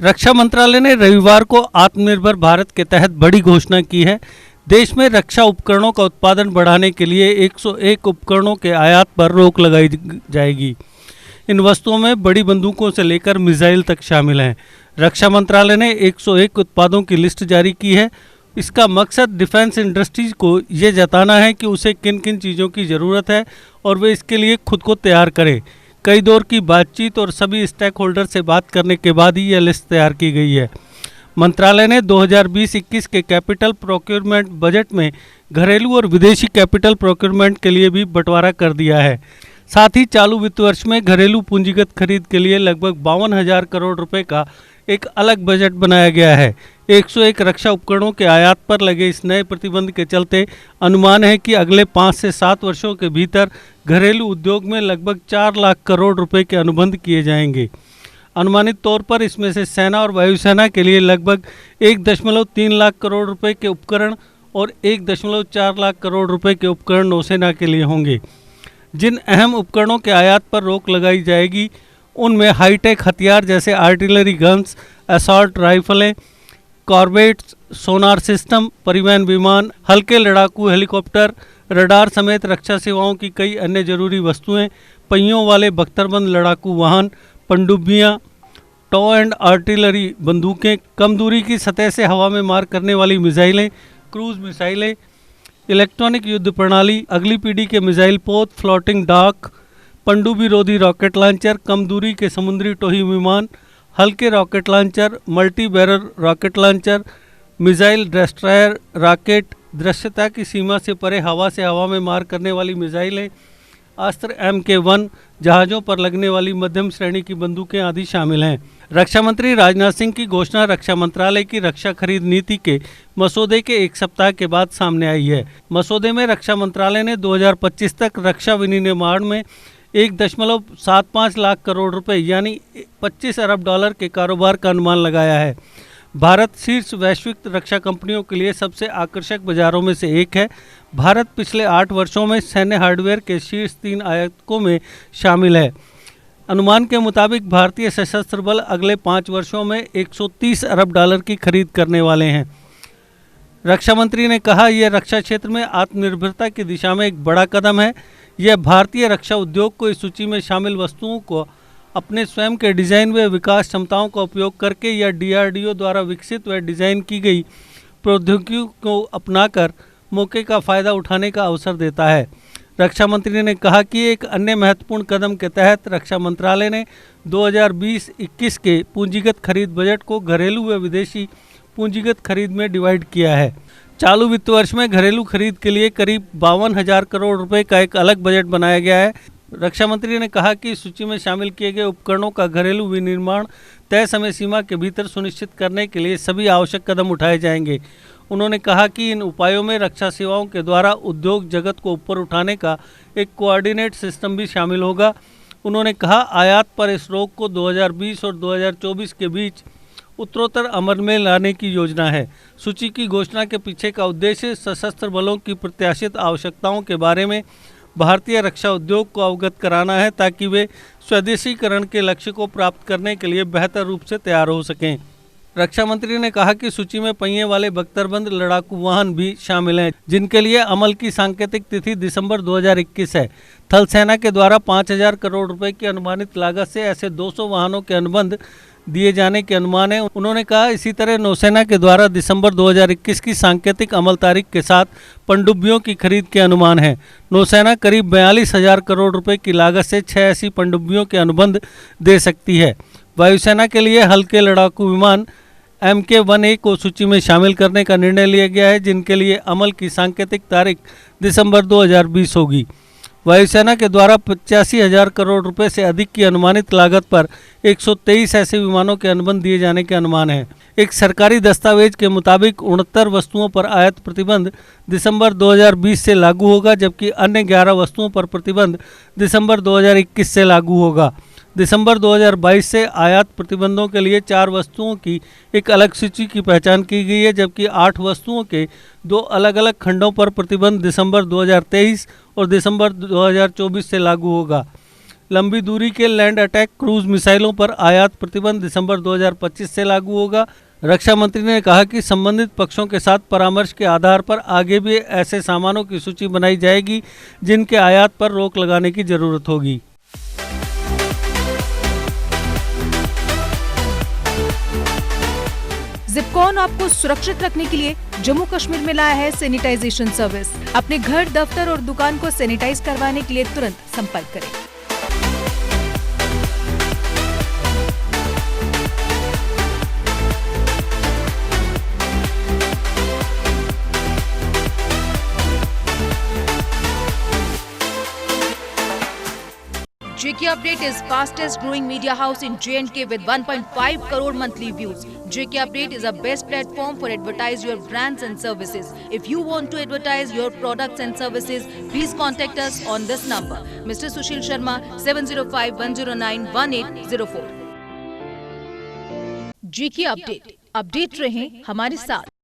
रक्षा मंत्रालय ने रविवार को आत्मनिर्भर भारत के तहत बड़ी घोषणा की है। देश में रक्षा उपकरणों का उत्पादन बढ़ाने के लिए 101 उपकरणों के आयात पर रोक लगाई जाएगी। इन वस्तुओं में बड़ी बंदूकों से लेकर मिसाइल तक शामिल हैं। रक्षा मंत्रालय ने 101 उत्पादों की लिस्ट जारी की है। इसका मकसद डिफेंस इंडस्ट्रीज को ये जताना है कि उसे किन किन चीज़ों की ज़रूरत है और वे इसके लिए खुद को तैयार करें। कई दौर की बातचीत और सभी स्टेक होल्डर से बात करने के बाद ही यह लिस्ट तैयार की गई है। मंत्रालय ने 2020-21 के कैपिटल प्रोक्योरमेंट बजट में घरेलू और विदेशी कैपिटल प्रोक्योरमेंट के लिए भी बंटवारा कर दिया है। साथ ही चालू वित्त वर्ष में घरेलू पूंजीगत खरीद के लिए लगभग 52,000 करोड़ रुपए का एक अलग बजट बनाया गया है। 101 रक्षा उपकरणों के आयात पर लगे इस नए प्रतिबंध के चलते अनुमान है कि अगले 5 से 7 वर्षों के भीतर घरेलू उद्योग में लगभग 4 लाख करोड़ रुपए के अनुबंध किए जाएंगे। अनुमानित तौर पर इसमें से सेना और वायुसेना के लिए लगभग 1.3 लाख करोड़ रुपए के उपकरण और 1.4 लाख करोड़ रुपए के उपकरण नौसेना के लिए होंगे। जिन अहम उपकरणों के आयात पर रोक लगाई जाएगी उनमें हाईटेक हथियार जैसे आर्टिलरी गन्स, असॉल्ट राइफलें, कॉर्वेट्स, सोनार सिस्टम, परिवहन विमान, हल्के लड़ाकू हेलीकॉप्टर, रडार समेत रक्षा सेवाओं की कई अन्य जरूरी वस्तुएं, पहियों वाले बख्तरबंद लड़ाकू वाहन, पनडुब्बियां, टॉ एंड आर्टिलरी बंदूकें, कम दूरी की सतह से हवा में मार करने वाली मिसाइलें, क्रूज मिसाइलें, इलेक्ट्रॉनिक युद्ध प्रणाली, अगली पीढ़ी के मिसाइल पोत, फ्लोटिंग डाक, पनडुब्बी रोधी रॉकेट लॉन्चर, कम दूरी के समुद्री टोही विमान, हल्के rocket launcher, multi barrel rocket launcher, missile destroyer rocket, दृश्यता की सीमा से परे हवा से हवा में मार करने वाली मिसाइलें, अस्त्र MK1, जहाज़ों पर लगने वाली मध्यम श्रेणी की बंदूकें आदि शामिल हैं। रक्षा मंत्री राजनाथ सिंह की घोषणा रक्षा मंत्रालय की रक्षा खरीद नीति के मसौदे के एक सप्ताह के बाद सामने आई है। मसौदे में रक्षा मंत्रालय ने 2025 तक रक्षा विनिर्माण में 1.75 लाख करोड़ रुपए यानी 25 अरब डॉलर के कारोबार का अनुमान लगाया है। भारत शीर्ष वैश्विक रक्षा कंपनियों के लिए सबसे आकर्षक बाजारों में से एक है। भारत पिछले 8 वर्षों में सैन्य हार्डवेयर के शीर्ष 3 आयातकों में शामिल है। अनुमान के मुताबिक भारतीय सशस्त्र बल अगले 5 वर्षों में 130 अरब डॉलर की खरीद करने वाले हैं। रक्षा मंत्री ने कहा, यह रक्षा क्षेत्र में आत्मनिर्भरता की दिशा में एक बड़ा कदम है। यह भारतीय रक्षा उद्योग को इस सूची में शामिल वस्तुओं को अपने स्वयं के डिज़ाइन व विकास क्षमताओं का उपयोग करके या DRDO द्वारा विकसित व डिज़ाइन की गई प्रौद्योगिकियों को अपनाकर मौके का फ़ायदा उठाने का अवसर देता है। रक्षा मंत्री ने कहा कि एक अन्य महत्वपूर्ण कदम के तहत रक्षा मंत्रालय ने 2020-21 के पूंजीगत खरीद बजट को घरेलू व विदेशी पूंजीगत खरीद में डिवाइड किया है। चालू वित्त वर्ष में घरेलू खरीद के लिए करीब 52,000 करोड़ रुपए का एक अलग बजट बनाया गया है। रक्षा मंत्री ने कहा कि सूची में शामिल किए गए उपकरणों का घरेलू विनिर्माण तय समय सीमा के भीतर सुनिश्चित करने के लिए सभी आवश्यक कदम उठाए जाएंगे। उन्होंने कहा कि इन उपायों में रक्षा सेवाओं के द्वारा उद्योग जगत को ऊपर उठाने का एक कोऑर्डिनेट सिस्टम भी शामिल होगा। उन्होंने कहा, आयात पर इस रोक को 2020 और 2024 के बीच उत्तरोत्तर अमल में लाने की योजना है। सूची की घोषणा के पीछे का उद्देश्य सशस्त्र बलों की प्रत्याशित आवश्यकताओं के बारे में भारतीय रक्षा उद्योग को अवगत कराना है ताकि वे स्वदेशीकरण के लक्ष्य को प्राप्त करने के लिए बेहतर रूप से तैयार हो सकें। रक्षा मंत्री ने कहा कि सूची में पहिए वाले बख्तरबंद लड़ाकू वाहन भी शामिल हैं, जिनके लिए अमल की सांकेतिक तिथि दिसंबर 2021 है। थल सेना के द्वारा 5,000 करोड़ रुपए की अनुमानित लागत से ऐसे 200 वाहनों के अनुबंध दिए जाने के अनुमान है। उन्होंने कहा, इसी तरह नौसेना के द्वारा दिसंबर 2021 की सांकेतिक अमल तारीख के साथ पनडुब्बियों की खरीद के अनुमान है। नौसेना करीब 42,000 करोड़ रुपए की लागत से 6 ऐसी पनडुब्बियों के अनुबंध दे सकती है। वायुसेना के लिए हल्के लड़ाकू विमान MK1A को सूची में शामिल करने का निर्णय लिया गया है, जिनके लिए अमल की सांकेतिक तारीख दिसंबर 2020 होगी। वायुसेना के द्वारा 85,000 करोड़ रुपए से अधिक की अनुमानित लागत पर 123 ऐसे विमानों के अनुबंध दिए जाने के अनुमान है। एक सरकारी दस्तावेज के मुताबिक 69 वस्तुओं पर आयात प्रतिबंध दिसंबर 2020 से लागू होगा, जबकि अन्य 11 वस्तुओं पर प्रतिबंध दिसंबर 2021 से लागू होगा। दिसंबर 2022 से आयात प्रतिबंधों के लिए 4 वस्तुओं की एक अलग सूची की पहचान की गई है, जबकि 8 वस्तुओं के 2 अलग अलग खंडों पर प्रतिबंध दिसंबर 2023 और दिसंबर 2024 से लागू होगा। लंबी दूरी के लैंड अटैक क्रूज मिसाइलों पर आयात प्रतिबंध दिसंबर 2025 से लागू होगा। रक्षा मंत्री ने कहा कि संबंधित पक्षों के साथ परामर्श के आधार पर आगे भी ऐसे सामानों की सूची बनाई जाएगी जिनके आयात पर रोक लगाने की जरूरत होगी। जिपकॉन आपको सुरक्षित रखने के लिए जम्मू कश्मीर में लाया है सैनिटाइजेशन सर्विस। अपने घर, दफ्तर और दुकान को सैनिटाइज करवाने के लिए तुरंत संपर्क करें। JK Update is fastest growing media house in J&K with 1.5 crore monthly views. JK Update is a best platform for advertise your brands and services. If you want to advertise your products and services, please contact us on this number. Mr. Sushil Sharma, 705-109-1804. JK Update. Update रहें हमारे साथ।